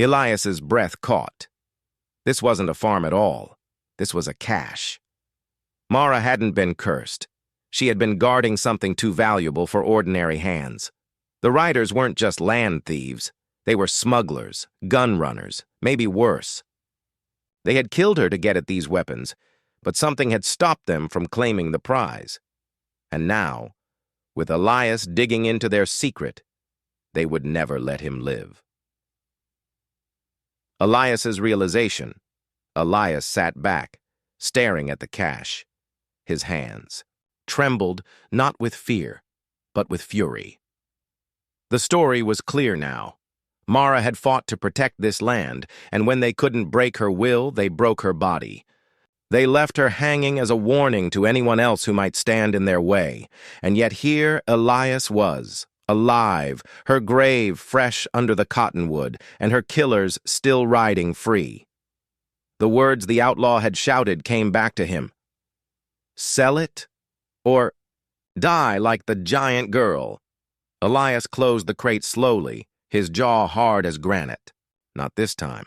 Elias's breath caught. This wasn't a farm at all. This was a cache. Mara hadn't been cursed. She had been guarding something too valuable for ordinary hands. The riders weren't just land thieves. They were smugglers, gun runners, maybe worse. They had killed her to get at these weapons, but something had stopped them from claiming the prize. And now, with Elias digging into their secret, they would never let him live. Elias's realization. Elias sat back, staring at the cache. His hands trembled not with fear, but with fury. The story was clear now. Mara had fought to protect this land, and when they couldn't break her will, they broke her body. They left her hanging as a warning to anyone else who might stand in their way. And yet here Elias was, alive, her grave fresh under the cottonwood, and her killers still riding free. The words the outlaw had shouted came back to him. Sell it, or die like the giant girl. Elias closed the crate slowly, his jaw hard as granite. Not this time,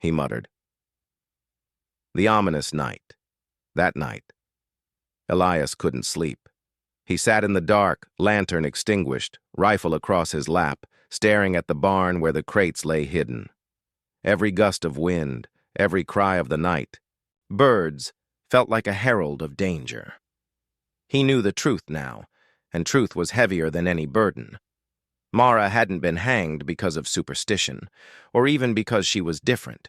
he muttered. The ominous night. That night. Elias couldn't sleep. He sat in the dark, lantern extinguished, rifle across his lap, staring at the barn where the crates lay hidden. Every gust of wind, every cry of the night, birds, felt like a herald of danger. He knew the truth now, and truth was heavier than any burden. Mara hadn't been hanged because of superstition, or even because she was different.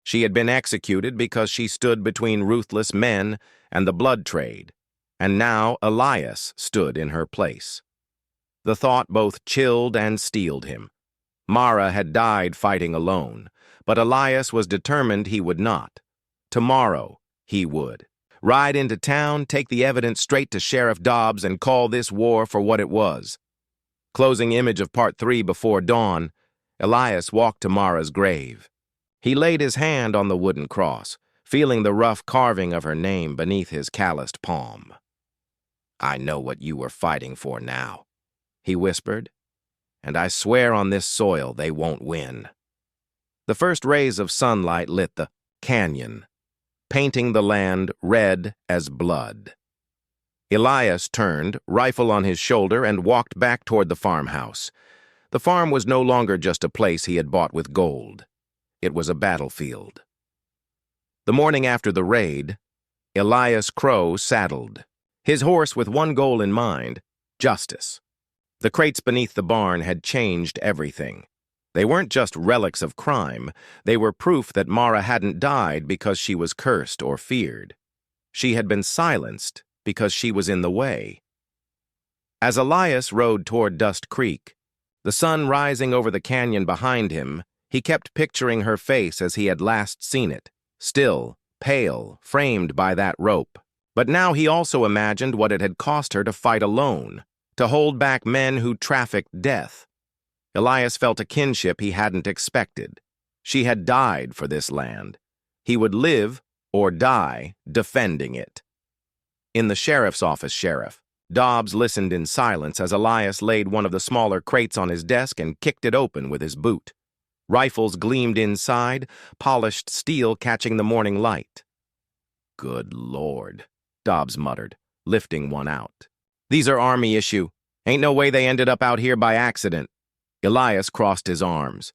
She had been executed because she stood between ruthless men and the blood trade, and now Elias stood in her place. The thought both chilled and steeled him. Mara had died fighting alone, but Elias was determined he would not. Tomorrow, he would. Ride into town, take the evidence straight to Sheriff Dobbs, and call this war for what it was. Closing image of Part 3 before dawn, Elias walked to Mara's grave. He laid his hand on the wooden cross, feeling the rough carving of her name beneath his calloused palm. I know what you were fighting for now, he whispered, and I swear on this soil they won't win. The first rays of sunlight lit the canyon, painting the land red as blood. Elias turned, rifle on his shoulder, and walked back toward the farmhouse. The farm was no longer just a place he had bought with gold. It was a battlefield. The morning after the raid, Elias Crow saddled, his horse with one goal in mind, justice. The crates beneath the barn had changed everything. They weren't just relics of crime, they were proof that Mara hadn't died because she was cursed or feared. She had been silenced because she was in the way. As Elias rode toward Dust Creek, the sun rising over the canyon behind him, he kept picturing her face as he had last seen it, still, pale, framed by that rope. But now he also imagined what it had cost her to fight alone, to hold back men who trafficked death. Elias felt a kinship he hadn't expected. She had died for this land. He would live or die defending it. In the sheriff's office, Sheriff Dobbs listened in silence as Elias laid one of the smaller crates on his desk and kicked it open with his boot. Rifles gleamed inside, polished steel catching the morning light. Good Lord, Dobbs muttered, lifting one out. These are Army issue. Ain't no way they ended up out here by accident. Elias crossed his arms.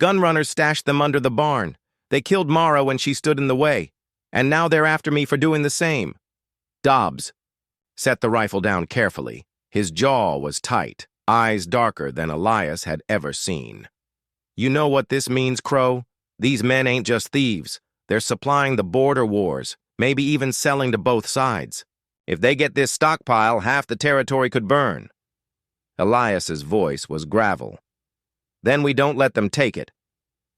Gunrunners stashed them under the barn. They killed Mara when she stood in the way, and now they're after me for doing the same. Dobbs set the rifle down carefully. His jaw was tight, eyes darker than Elias had ever seen. You know what this means, Crow? These men ain't just thieves. They're supplying the border wars, maybe even selling to both sides. If they get this stockpile, half the territory could burn. Elias's voice was gravel. Then we don't let them take it.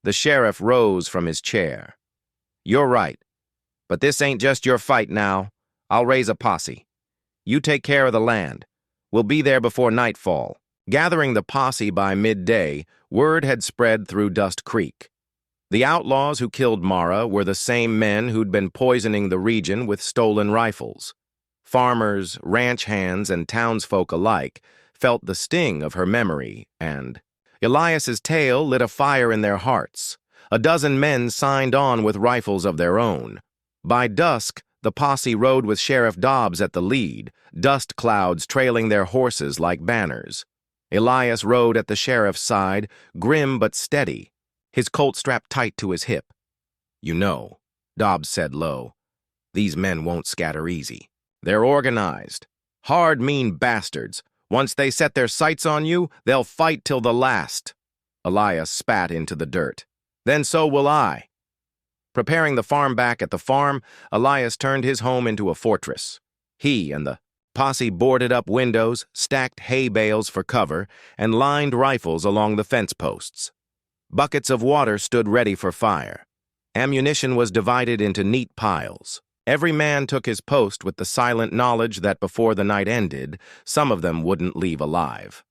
The sheriff rose from his chair. You're right, but this ain't just your fight now. I'll raise a posse. You take care of the land. We'll be there before nightfall. Gathering the posse by midday, word had spread through Dust Creek. The outlaws who killed Mara were the same men who'd been poisoning the region with stolen rifles. Farmers, ranch hands, and townsfolk alike felt the sting of her memory, and Elias's tale lit a fire in their hearts. A dozen men signed on with rifles of their own. By dusk, the posse rode with Sheriff Dobbs at the lead, dust clouds trailing their horses like banners. Elias rode at the sheriff's side, grim but steady, his Colt strapped tight to his hip. "You know," Dobbs said low, "these men won't scatter easy. They're organized. Hard, mean bastards. Once they set their sights on you, they'll fight till the last." Elias spat into the dirt. "Then so will I." Preparing the farm back at the farm, Elias turned his home into a fortress. He and the posse boarded up windows, stacked hay bales for cover, and lined rifles along the fence posts. Buckets of water stood ready for fire. Ammunition was divided into neat piles. Every man took his post with the silent knowledge that before the night ended, some of them wouldn't leave alive.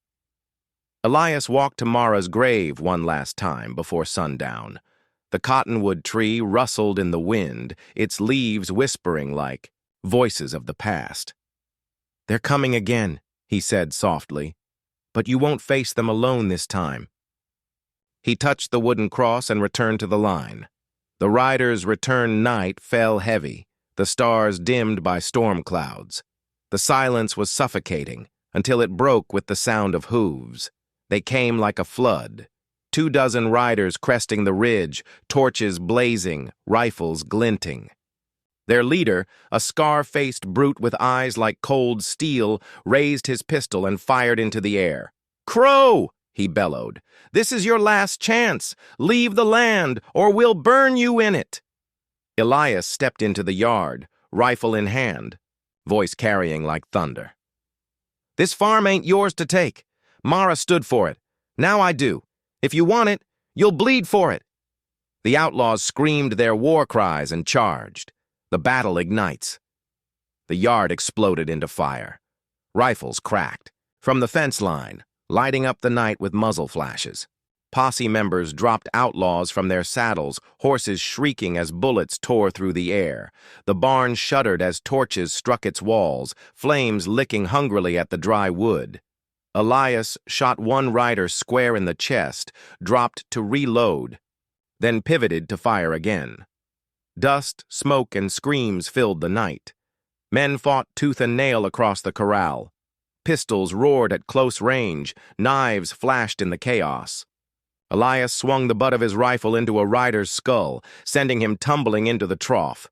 Elias walked to Mara's grave one last time before sundown. The cottonwood tree rustled in the wind, its leaves whispering like voices of the past. "They're coming again," he said softly, "but you won't face them alone this time." He touched the wooden cross and returned to the line. The riders' return night fell heavy, the stars dimmed by storm clouds. The silence was suffocating until it broke with the sound of hooves. They came like a flood. 24 riders cresting the ridge, torches blazing, rifles glinting. Their leader, a scar-faced brute with eyes like cold steel, raised his pistol and fired into the air. "Crow!" he bellowed. "This is your last chance. Leave the land, or we'll burn you in it." Elias stepped into the yard, rifle in hand, voice carrying like thunder. "This farm ain't yours to take. Mara stood for it. Now I do. If you want it, you'll bleed for it." The outlaws screamed their war cries and charged. The battle ignites. The yard exploded into fire. Rifles cracked. From the fence line, lighting up the night with muzzle flashes. Posse members dropped outlaws from their saddles, horses shrieking as bullets tore through the air. The barn shuddered as torches struck its walls, flames licking hungrily at the dry wood. Elias shot one rider square in the chest, dropped to reload, then pivoted to fire again. Dust, smoke, and screams filled the night. Men fought tooth and nail across the corral. Pistols roared at close range, knives flashed in the chaos. Elias swung the butt of his rifle into a rider's skull, sending him tumbling into the trough.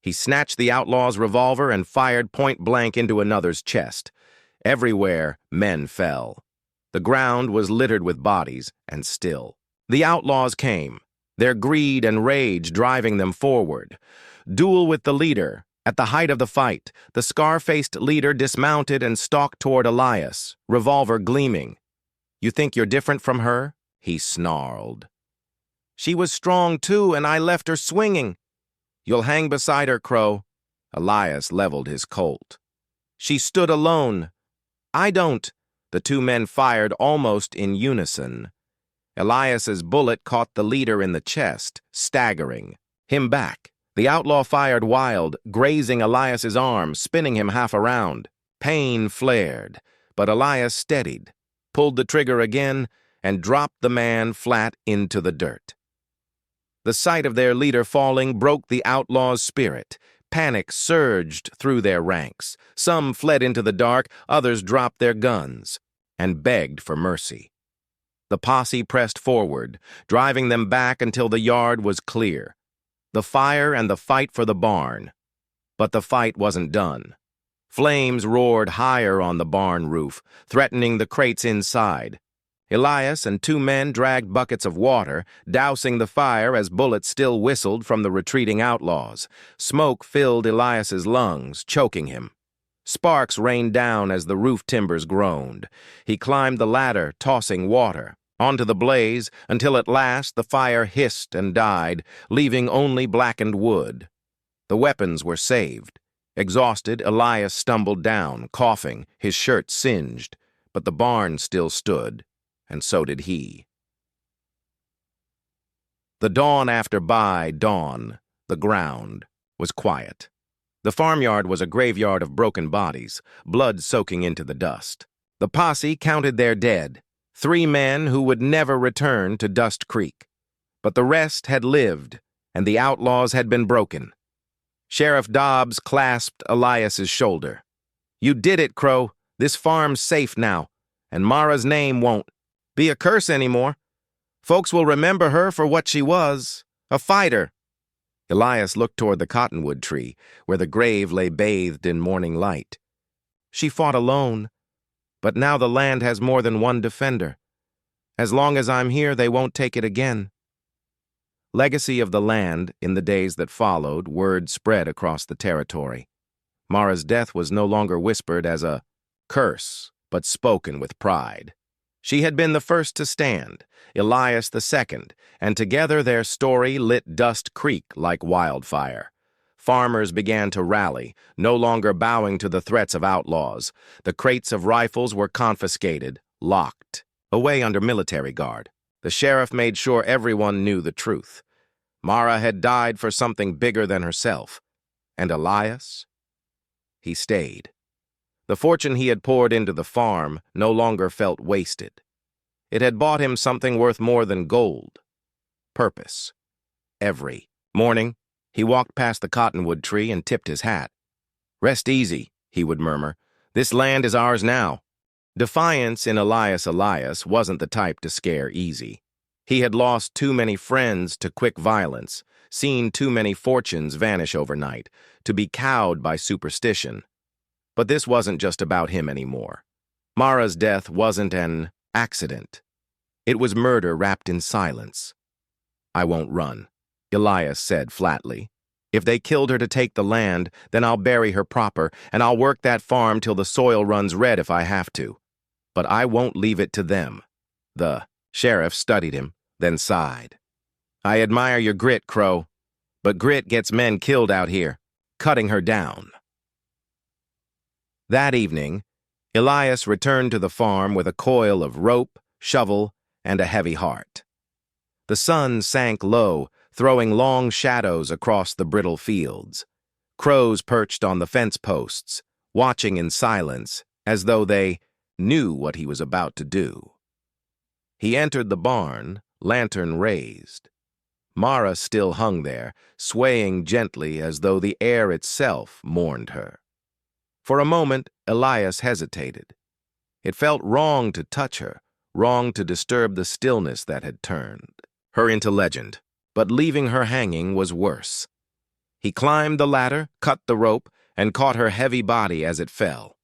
He snatched the outlaw's revolver and fired point blank into another's chest. Everywhere, men fell. The ground was littered with bodies, and still. The outlaws came, their greed and rage driving them forward. Duel with the leader. At the height of the fight, the scar-faced leader dismounted and stalked toward Elias, revolver gleaming. "You think you're different from her?" he snarled. "She was strong too, and I left her swinging." "You'll hang beside her, Crow." Elias leveled his Colt. "She stood alone." "I don't." The two men fired almost in unison. Elias's bullet caught the leader in the chest, staggering him back. The outlaw fired wild, grazing Elias's arm, spinning him half around. Pain flared, but Elias steadied, pulled the trigger again, and dropped the man flat into the dirt. The sight of their leader falling broke the outlaw's spirit. Panic surged through their ranks. Some fled into the dark, others dropped their guns and begged for mercy. The posse pressed forward, driving them back until the yard was clear. The fire and the fight for the barn. But the fight wasn't done. Flames roared higher on the barn roof, threatening the crates inside. Elias and two men dragged buckets of water, dousing the fire as bullets still whistled from the retreating outlaws. Smoke filled Elias's lungs, choking him. Sparks rained down as the roof timbers groaned. He climbed the ladder, tossing water, onto the blaze, until at last the fire hissed and died, leaving only blackened wood. The weapons were saved. Exhausted, Elias stumbled down, coughing, his shirt singed, but the barn still stood, and so did he. The dawn after dawn, the ground was quiet. The farmyard was a graveyard of broken bodies, blood soaking into the dust. The posse counted their dead, 3 men who would never return to Dust Creek. But the rest had lived, and the outlaws had been broken. Sheriff Dobbs clasped Elias's shoulder. "You did it, Crow. This farm's safe now, and Mara's name won't be a curse anymore. Folks will remember her for what she was, a fighter." Elias looked toward the cottonwood tree, where the grave lay bathed in morning light. "She fought alone, but now the land has more than one defender. As long as I'm here, they won't take it again." Legacy of the land, in the days that followed, word spread across the territory. Mara's death was no longer whispered as a curse, but spoken with pride. She had been the first to stand, Elias the second, and together their story lit Dust Creek like wildfire. Farmers began to rally, no longer bowing to the threats of outlaws. The crates of rifles were confiscated, locked, away under military guard. The sheriff made sure everyone knew the truth. Mara had died for something bigger than herself. And Elias? He stayed. The fortune he had poured into the farm no longer felt wasted. It had bought him something worth more than gold. Purpose. Every morning, he walked past the cottonwood tree and tipped his hat. "Rest easy," he would murmur. "This land is ours now." Defiance in Elias wasn't the type to scare easy. He had lost too many friends to quick violence, seen too many fortunes vanish overnight, to be cowed by superstition. But this wasn't just about him anymore. Mara's death wasn't an accident. It was murder wrapped in silence. "I won't run," Elias said flatly. "If they killed her to take the land, then I'll bury her proper, and I'll work that farm till the soil runs red if I have to. But I won't leave it to them." The sheriff studied him, then sighed. "I admire your grit, Crow, but grit gets men killed out here, cutting her down." That evening, Elias returned to the farm with a coil of rope, shovel, and a heavy heart. The sun sank low, throwing long shadows across the brittle fields. Crows perched on the fence posts, watching in silence, as though they knew what he was about to do. He entered the barn, lantern raised. Mara still hung there, swaying gently as though the air itself mourned her. For a moment, Elias hesitated. It felt wrong to touch her, wrong to disturb the stillness that had turned her into legend, but leaving her hanging was worse. He climbed the ladder, cut the rope, and caught her heavy body as it fell.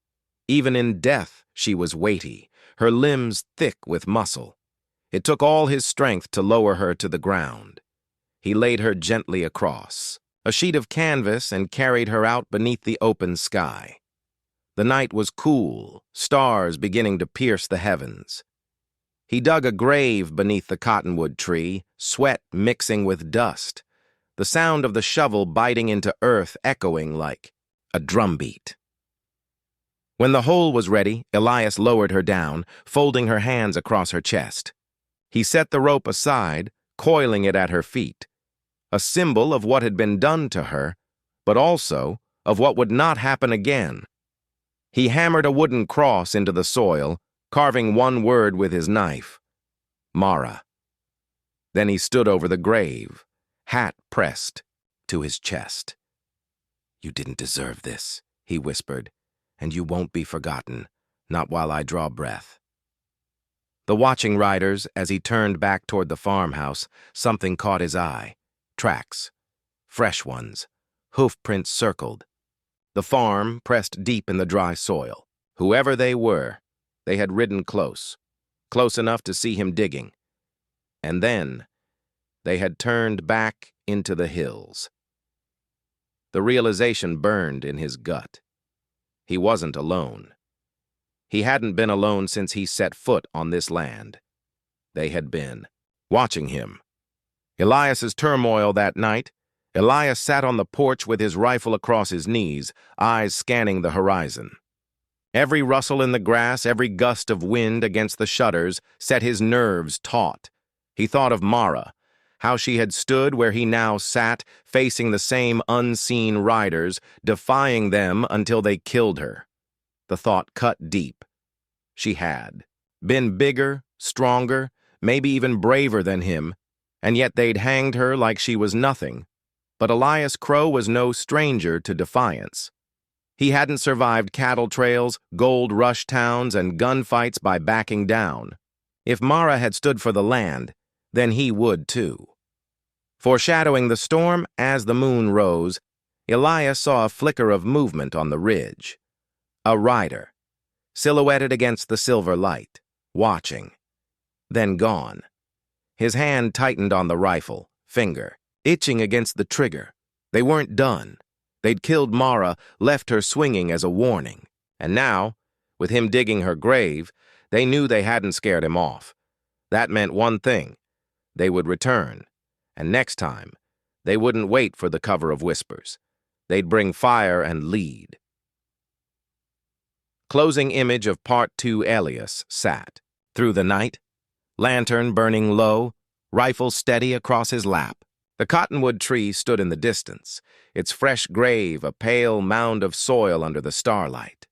Even in death, she was weighty, her limbs thick with muscle. It took all his strength to lower her to the ground. He laid her gently across a sheet of canvas and carried her out beneath the open sky. The night was cool, stars beginning to pierce the heavens. He dug a grave beneath the cottonwood tree, sweat mixing with dust, the sound of the shovel biting into earth echoing like a drumbeat. When the hole was ready, Elias lowered her down, folding her hands across her chest. He set the rope aside, coiling it at her feet, a symbol of what had been done to her, but also of what would not happen again. He hammered a wooden cross into the soil, carving one word with his knife: Mara. Then he stood over the grave, hat pressed to his chest. "You didn't deserve this," he whispered, "and you won't be forgotten, not while I draw breath." The watching riders, as he turned back toward the farmhouse, something caught his eye. Tracks. Fresh ones. Hoof prints circled. The farm pressed deep in the dry soil. Whoever they were, they had ridden close enough to see him digging. And then, they had turned back into the hills. The realization burned in his gut. He wasn't alone. He hadn't been alone since he set foot on this land. They had been watching him. Elias's turmoil that night, Elias sat on the porch with his rifle across his knees, eyes scanning the horizon. Every rustle in the grass, every gust of wind against the shutters set his nerves taut. He thought of Mara, how she had stood where he now sat, facing the same unseen riders, defying them until they killed her. The thought cut deep. She had been bigger, stronger, maybe even braver than him, and yet they'd hanged her like she was nothing. But Elias Crow was no stranger to defiance. He hadn't survived cattle trails, gold rush towns, and gunfights by backing down. If Mara had stood for the land, then he would too. Foreshadowing the storm, as the moon rose, Elias saw a flicker of movement on the ridge. A rider, silhouetted against the silver light, watching. Then gone. His hand tightened on the rifle, finger, itching against the trigger. They weren't done. They'd killed Mara, left her swinging as a warning. And now, with him digging her grave, they knew they hadn't scared him off. That meant one thing. They would return. And next time, they wouldn't wait for the cover of whispers. They'd bring fire and lead. Closing image of Part 2. Elias sat. Through the night, lantern burning low, rifle steady across his lap. The cottonwood tree stood in the distance, its fresh grave a pale mound of soil under the starlight.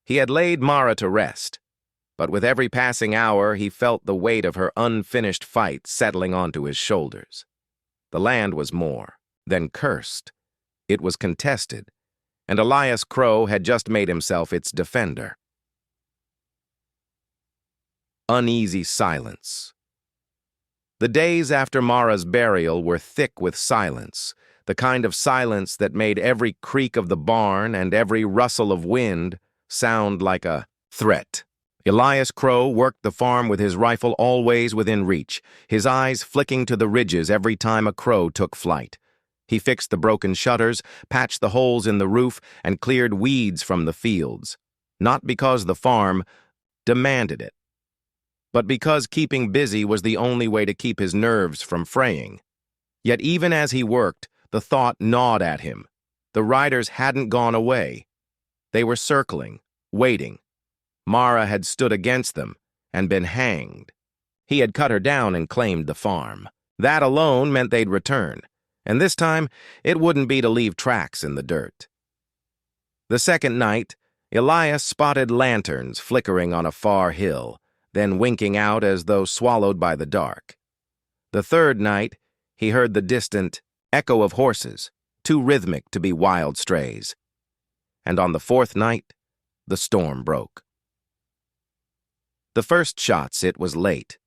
He had laid Mara to rest, but with every passing hour he felt the weight of her unfinished fight settling onto his shoulders. The land was more than cursed. It was contested, and Elias Crow had just made himself its defender. Uneasy silence. The days after Mara's burial were thick with silence, the kind of silence that made every creak of the barn and every rustle of wind sound like a threat. Elias Crow worked the farm with his rifle always within reach, his eyes flicking to the ridges every time a crow took flight. He fixed the broken shutters, patched the holes in the roof, and cleared weeds from the fields. Not because the farm demanded it, but because keeping busy was the only way to keep his nerves from fraying. Yet even as he worked, the thought gnawed at him. The riders hadn't gone away. They were circling, waiting. Mara had stood against them and been hanged. He had cut her down and claimed the farm. That alone meant they'd return, and this time it wouldn't be to leave tracks in the dirt. The second night, Elias spotted lanterns flickering on a far hill, then winking out as though swallowed by the dark. The third night, he heard the distant echo of horses, too rhythmic to be wild strays. And on the fourth night, the storm broke. The first shots, it was late.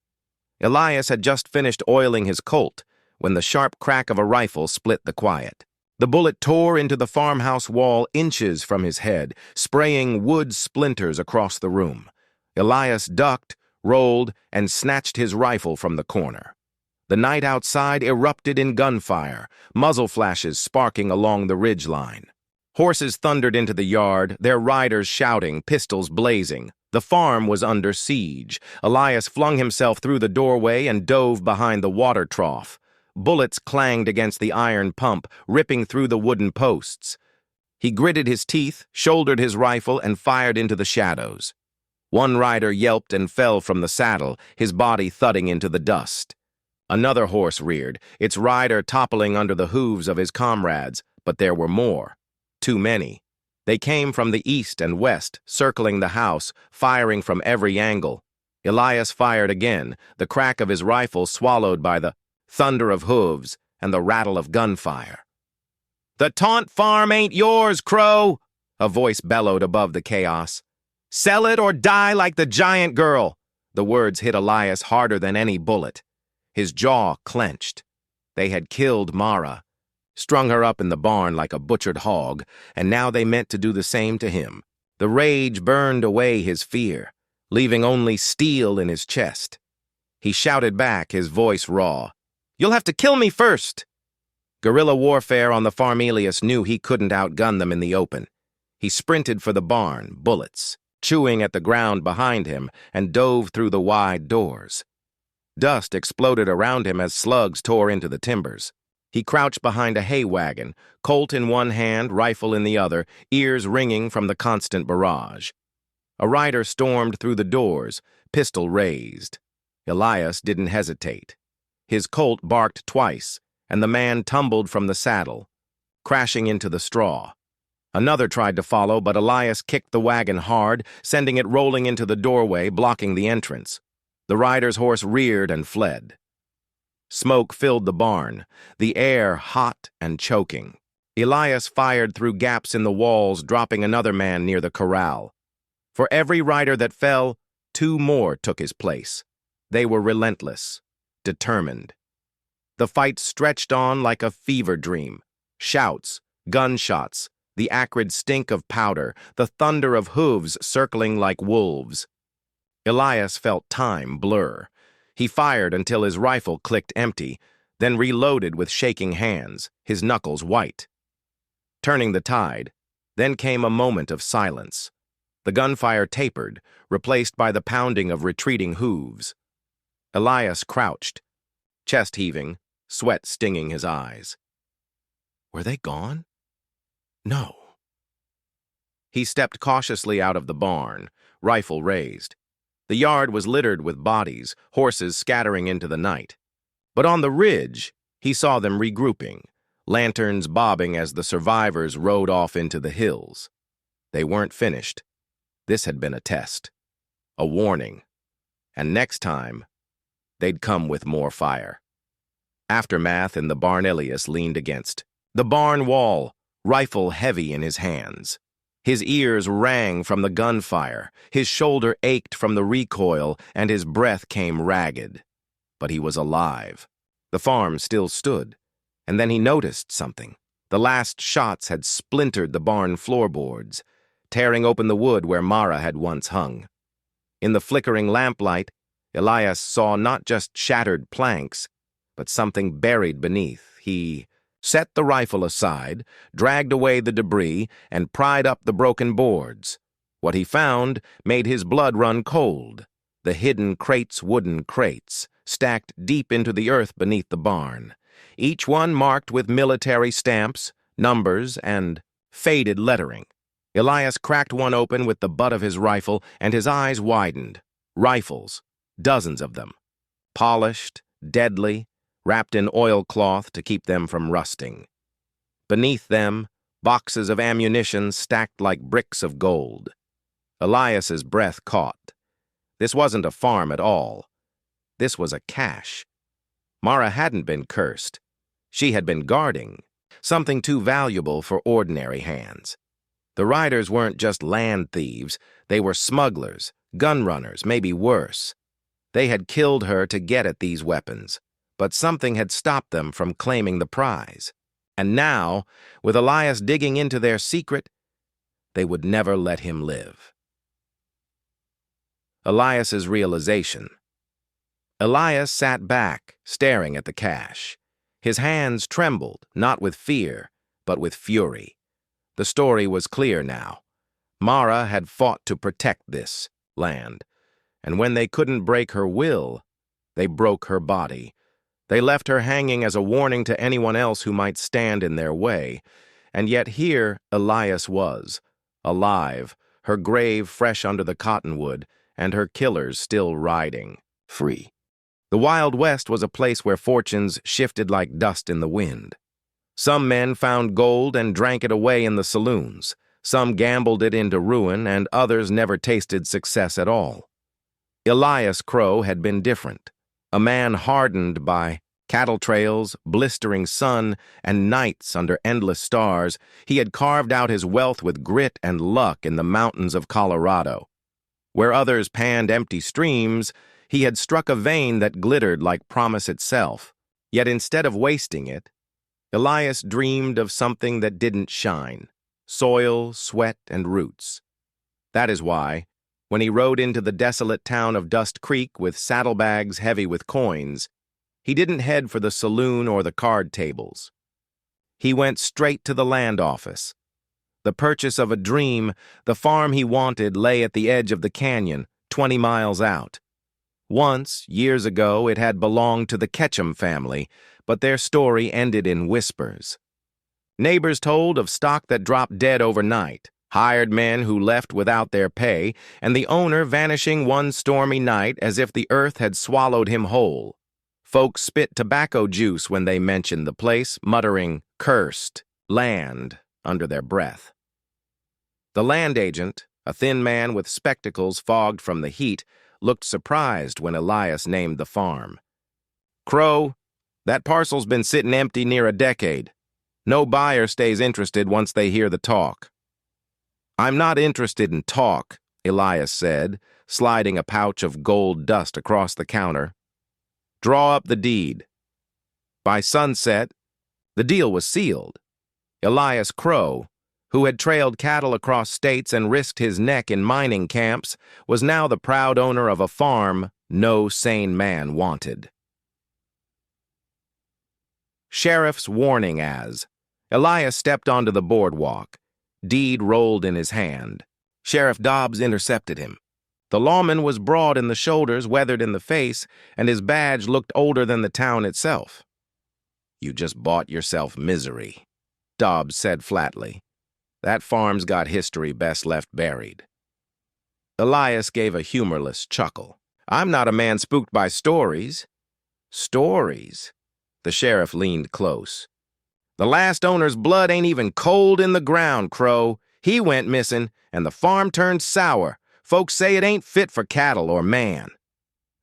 Elias had just finished oiling his Colt when the sharp crack of a rifle split the quiet. The bullet tore into the farmhouse wall inches from his head, spraying wood splinters across the room. Elias ducked, rolled, and snatched his rifle from the corner. The night outside erupted in gunfire, muzzle flashes sparking along the ridgeline. Horses thundered into the yard, their riders shouting, pistols blazing. The farm was under siege. Elias flung himself through the doorway and dove behind the water trough. Bullets clanged against the iron pump, ripping through the wooden posts. He gritted his teeth, shouldered his rifle, and fired into the shadows. One rider yelped and fell from the saddle, his body thudding into the dust. Another horse reared, its rider toppling under the hooves of his comrades, but there were more. Too many. They came from the east and west, circling the house, firing from every angle. Elias fired again, the crack of his rifle swallowed by the thunder of hooves and the rattle of gunfire. "The Taunt farm ain't yours, Crow!" a voice bellowed above the chaos. "Sell it or die like the giant girl." The words hit Elias harder than any bullet. His jaw clenched. They had killed Mara, strung her up in the barn like a butchered hog, and now they meant to do the same to him. The rage burned away his fear, leaving only steel in his chest. He shouted back, his voice raw. "You'll have to kill me first!" Guerrilla warfare on the farm. Elias knew he couldn't outgun them in the open. He sprinted for the barn, bullets chewing at the ground behind him, and dove through the wide doors. Dust exploded around him as slugs tore into the timbers. He crouched behind a hay wagon, Colt in one hand, rifle in the other, ears ringing from the constant barrage. A rider stormed through the doors, pistol raised. Elias didn't hesitate. His Colt barked twice, and the man tumbled from the saddle, crashing into the straw. Another tried to follow, but Elias kicked the wagon hard, sending it rolling into the doorway, blocking the entrance. The rider's horse reared and fled. Smoke filled the barn, the air hot and choking. Elias fired through gaps in the walls, dropping another man near the corral. For every rider that fell, 2 more took his place. They were relentless, determined. The fight stretched on like a fever dream. Shouts, gunshots, the acrid stink of powder, the thunder of hooves circling like wolves. Elias felt time blur. He fired until his rifle clicked empty, then reloaded with shaking hands, his knuckles white. Turning the tide, then came a moment of silence. The gunfire tapered, replaced by the pounding of retreating hooves. Elias crouched, chest heaving, sweat stinging his eyes. Were they gone? No. He stepped cautiously out of the barn, rifle raised. The yard was littered with bodies, horses scattering into the night. But on the ridge, he saw them regrouping, lanterns bobbing as the survivors rode off into the hills. They weren't finished. This had been a test, a warning. And next time, they'd come with more fire. Aftermath in the barn. Elias leaned against the barn wall, rifle heavy in his hands. His ears rang from the gunfire, his shoulder ached from the recoil, and his breath came ragged. But he was alive. The farm still stood, and then he noticed something. The last shots had splintered the barn floorboards, tearing open the wood where Mara had once hung. In the flickering lamplight, Elias saw not just shattered planks, but something buried beneath. He set the rifle aside, dragged away the debris, and pried up the broken boards. What he found made his blood run cold. The hidden wooden crates, stacked deep into the earth beneath the barn, each one marked with military stamps, numbers, and faded lettering. Elias cracked one open with the butt of his rifle, and his eyes widened. Rifles, dozens of them, polished, deadly, wrapped in oilcloth to keep them from rusting. Beneath them, boxes of ammunition stacked like bricks of gold. Elias's breath caught. This wasn't a farm at all. This was a cache. Mara hadn't been cursed. She had been guarding, something too valuable for ordinary hands. The riders weren't just land thieves. They were smugglers, gun runners, maybe worse. They had killed her to get at these weapons, but something had stopped them from claiming the prize. And now, with Elias digging into their secret, they would never let him live. Elias's realization. Elias sat back, staring at the cache. His hands trembled, not with fear, but with fury. The story was clear now. Mara had fought to protect this land, and when they couldn't break her will, they broke her body. They left her hanging as a warning to anyone else who might stand in their way. And yet here Elias was, alive, her grave fresh under the cottonwood, and her killers still riding, free. The Wild West was a place where fortunes shifted like dust in the wind. Some men found gold and drank it away in the saloons. Some gambled it into ruin, and others never tasted success at all. Elias Crow had been different. A man hardened by cattle trails, blistering sun, and nights under endless stars, he had carved out his wealth with grit and luck in the mountains of Colorado. Where others panned empty streams, he had struck a vein that glittered like promise itself. Yet instead of wasting it, Elias dreamed of something that didn't shine: soil, sweat, and roots. That is why, when he rode into the desolate town of Dust Creek with saddlebags heavy with coins, he didn't head for the saloon or the card tables. He went straight to the land office. The purchase of a dream, the farm he wanted, lay at the edge of the canyon, 20 miles out. Once, years ago, it had belonged to the Ketchum family, but their story ended in whispers. Neighbors told of stock that dropped dead overnight, hired men who left without their pay, and the owner vanishing one stormy night as if the earth had swallowed him whole. Folks spit tobacco juice when they mentioned the place, muttering "cursed land" under their breath. The land agent, a thin man with spectacles fogged from the heat, looked surprised when Elias named the farm. "Crow, That parcel's been sitting empty near a decade. No buyer stays interested once they hear the talk. I'm not interested in talk, Elias said, sliding a pouch of gold dust across the counter. Draw up the deed. By sunset, the deal was sealed. Elias Crow, who had trailed cattle across states and risked his neck in mining camps, was now the proud owner of a farm no sane man wanted. Sheriff's warning as. Elias stepped onto the boardwalk. Deed rolled in his hand. Sheriff Dobbs intercepted him. The lawman was broad in the shoulders, weathered in the face, and his badge looked older than the town itself. You just bought yourself misery, Dobbs said flatly. That farm's got history best left buried. Elias gave a humorless chuckle. I'm not a man spooked by stories. Stories? The sheriff leaned close. The last owner's blood ain't even cold in the ground, Crow. He went missing, and the farm turned sour. Folks say it ain't fit for cattle or man.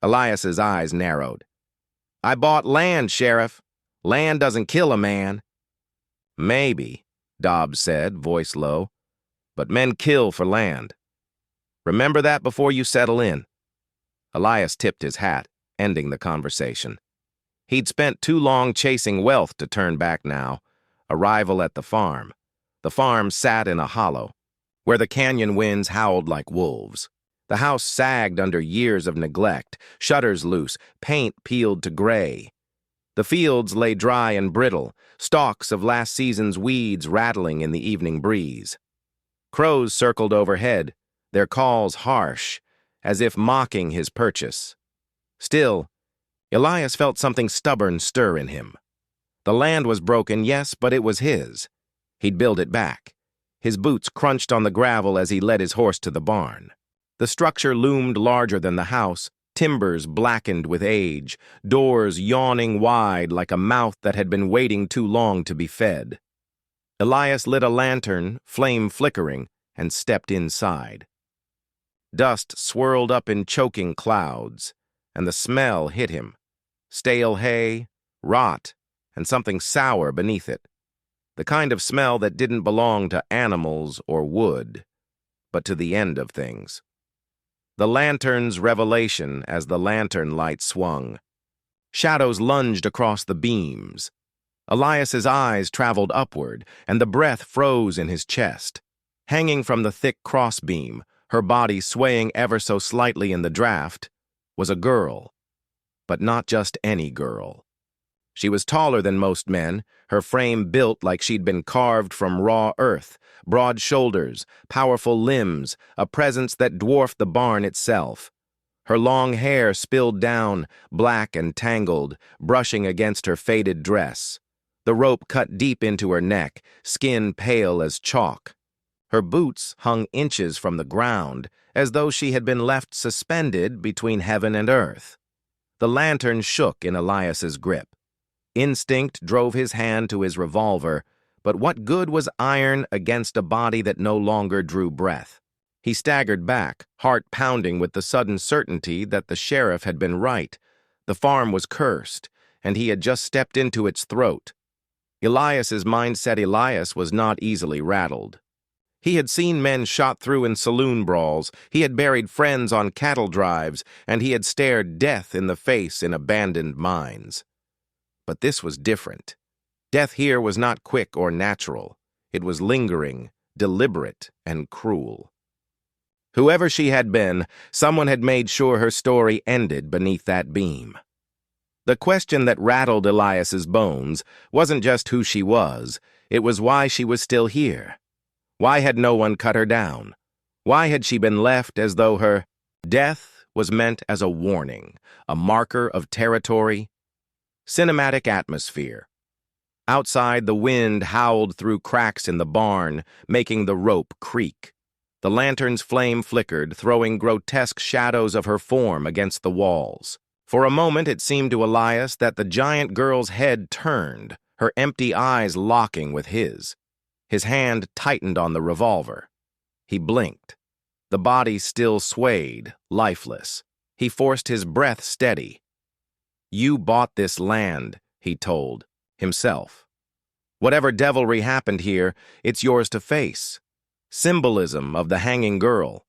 Elias's eyes narrowed. I bought land, Sheriff. Land doesn't kill a man. Maybe, Dobbs said, voice low, but men kill for land. Remember that before you settle in. Elias tipped his hat, ending the conversation. He'd spent too long chasing wealth to turn back now. Arrival at the farm. The farm sat in a hollow, where the canyon winds howled like wolves. The house sagged under years of neglect, shutters loose, paint peeled to gray. The fields lay dry and brittle, stalks of last season's weeds rattling in the evening breeze. Crows circled overhead, their calls harsh, as if mocking his purchase. Still, Elias felt something stubborn stir in him. The land was broken, yes, but it was his. He'd build it back. His boots crunched on the gravel as he led his horse to the barn. The structure loomed larger than the house, timbers blackened with age, doors yawning wide like a mouth that had been waiting too long to be fed. Elias lit a lantern, flame flickering, and stepped inside. Dust swirled up in choking clouds, and the smell hit him. Stale hay, rot, and something sour beneath it. The kind of smell that didn't belong to animals or wood, but to the end of things. The lantern's revelation as the lantern light swung. Shadows lunged across the beams. Elias's eyes traveled upward, and the breath froze in his chest. Hanging from the thick crossbeam, her body swaying ever so slightly in the draft, was a girl. But not just any girl. She was taller than most men, her frame built like she'd been carved from raw earth, broad shoulders, powerful limbs, a presence that dwarfed the barn itself. Her long hair spilled down, black and tangled, brushing against her faded dress. The rope cut deep into her neck, skin pale as chalk. Her boots hung inches from the ground, as though she had been left suspended between heaven and earth. The lantern shook in Elias's grip. Instinct drove his hand to his revolver, but what good was iron against a body that no longer drew breath? He staggered back, heart pounding with the sudden certainty that the sheriff had been right. The farm was cursed, and he had just stepped into its throat. Elias's mindset Elias was not easily rattled. He had seen men shot through in saloon brawls, he had buried friends on cattle drives, and he had stared death in the face in abandoned mines. But this was different. Death here was not quick or natural. It was lingering, deliberate, and cruel. Whoever she had been, someone had made sure her story ended beneath that beam. The question that rattled Elias's bones wasn't just who she was, it was why she was still here. Why had no one cut her down? Why had she been left as though her death was meant as a warning, a marker of territory? Cinematic atmosphere. Outside, the wind howled through cracks in the barn, making the rope creak. The lantern's flame flickered, throwing grotesque shadows of her form against the walls. For a moment, it seemed to Elias that the giant girl's head turned, her empty eyes locking with his. His hand tightened on the revolver. He blinked. The body still swayed, lifeless. He forced his breath steady. You bought this land, he told himself. Whatever devilry happened here, it's yours to face. Symbolism of the hanging girl.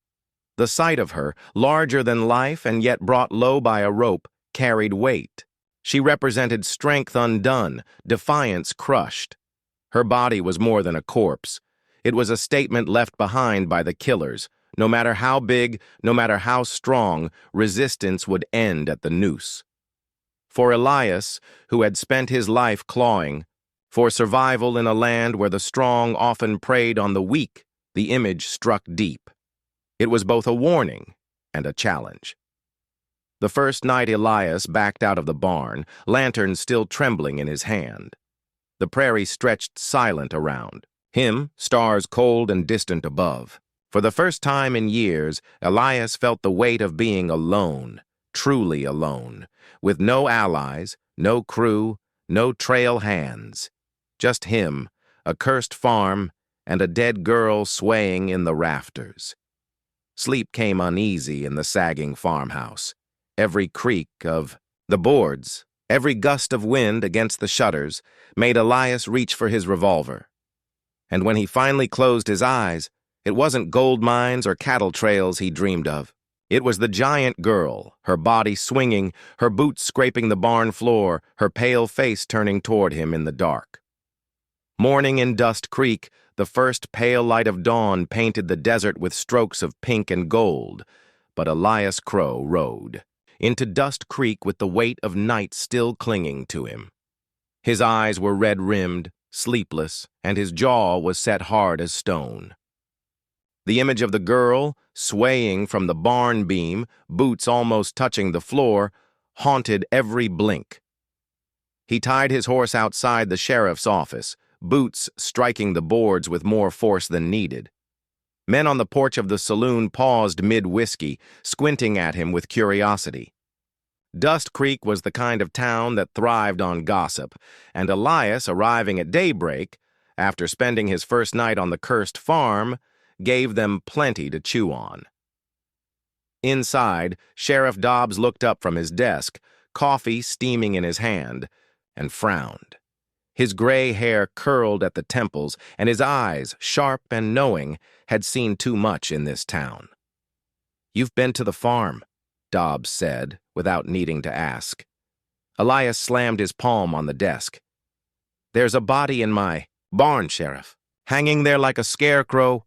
The sight of her, larger than life and yet brought low by a rope, carried weight. She represented strength undone, defiance crushed. Her body was more than a corpse. It was a statement left behind by the killers. No matter how big, no matter how strong, resistance would end at the noose. For Elias, who had spent his life clawing, for survival in a land where the strong often preyed on the weak, the image struck deep. It was both a warning and a challenge. The first night Elias backed out of the barn, lantern still trembling in his hand. The prairie stretched silent around, him, stars cold and distant above. For the first time in years, Elias felt the weight of being alone, truly alone, with no allies, no crew, no trail hands. Just him, a cursed farm, and a dead girl swaying in the rafters. Sleep came uneasy in the sagging farmhouse. Every creak of the boards, every gust of wind against the shutters, made Elias reach for his revolver. And when he finally closed his eyes, it wasn't gold mines or cattle trails he dreamed of. It was the giant girl, her body swinging, her boots scraping the barn floor, her pale face turning toward him in the dark. Morning in Dust Creek, the first pale light of dawn painted the desert with strokes of pink and gold, but Elias Crow rode into Dust Creek with the weight of night still clinging to him. His eyes were red-rimmed, sleepless, and his jaw was set hard as stone. The image of the girl, swaying from the barn beam, boots almost touching the floor, haunted every blink. He tied his horse outside the sheriff's office, boots striking the boards with more force than needed. Men on the porch of the saloon paused mid-whiskey, squinting at him with curiosity. Dust Creek was the kind of town that thrived on gossip, and Elias, arriving at daybreak, after spending his first night on the cursed farm, gave them plenty to chew on. Inside, Sheriff Dobbs looked up from his desk, coffee steaming in his hand, and frowned. His gray hair curled at the temples, and his eyes, sharp and knowing, had seen too much in this town. "You've been to the farm," Dobbs said, without needing to ask. Elias slammed his palm on the desk. "There's a body in my barn, Sheriff, hanging there like a scarecrow.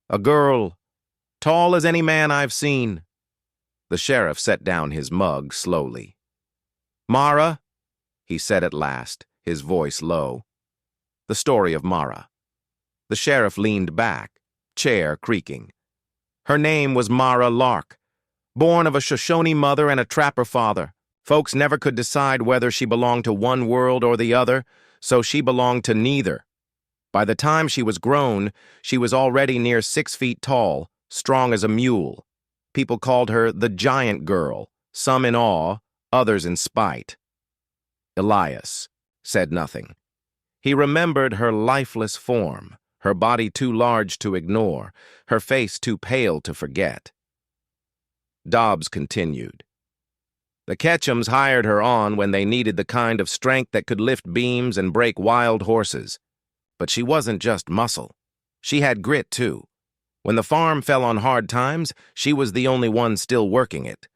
A girl, tall as any man I've seen." The sheriff set down his mug slowly. "Mara," he said at last, his voice low. The story of Mara. The sheriff leaned back, chair creaking. Her name was Mara Lark, born of a Shoshone mother and a trapper father. Folks never could decide whether she belonged to one world or the other, so she belonged to neither. By the time she was grown, she was already near 6 feet tall, strong as a mule. People called her the giant girl, some in awe, others in spite. Elias said nothing. He remembered her lifeless form, her body too large to ignore, her face too pale to forget. Dobbs continued. The Ketchums hired her on when they needed the kind of strength that could lift beams and break wild horses. But she wasn't just muscle. She had grit, too. When the farm fell on hard times, she was the only one still working it.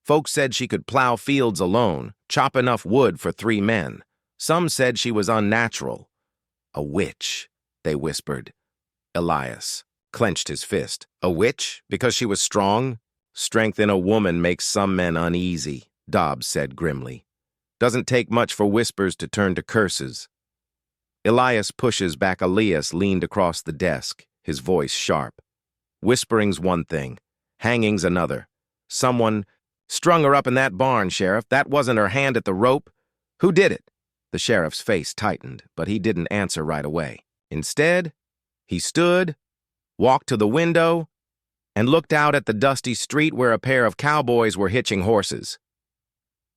Folks said she could plow fields alone, chop enough wood for 3 men. Some said she was unnatural. "A witch," they whispered. Elias clenched his fist. "A witch? Because she was strong?" "Strength in a woman makes some men uneasy," Dobbs said grimly. "Doesn't take much for whispers to turn to curses." Elias pushes back. Elias leaned across the desk, his voice sharp. "Whispering's one thing, hanging's another. Someone strung her up in that barn, Sheriff. That wasn't her hand at the rope. Who did it?" The sheriff's face tightened, but he didn't answer right away. Instead, he stood, walked to the window, and looked out at the dusty street where a pair of cowboys were hitching horses.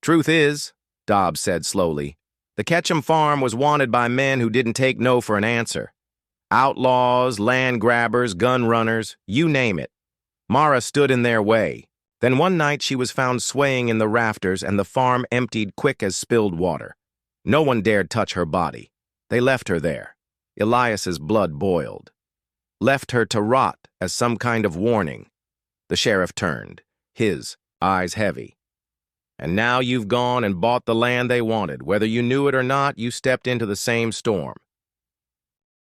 "Truth is," Dobbs said slowly, "the Ketchum farm was wanted by men who didn't take no for an answer. Outlaws, land grabbers, gun runners, you name it. Mara stood in their way. Then one night she was found swaying in the rafters and the farm emptied quick as spilled water. No one dared touch her body. They left her there. Elias's blood boiled. Left her to rot as some kind of warning. The sheriff turned, his eyes heavy. And now you've gone and bought the land they wanted. Whether you knew it or not, you stepped into the same storm.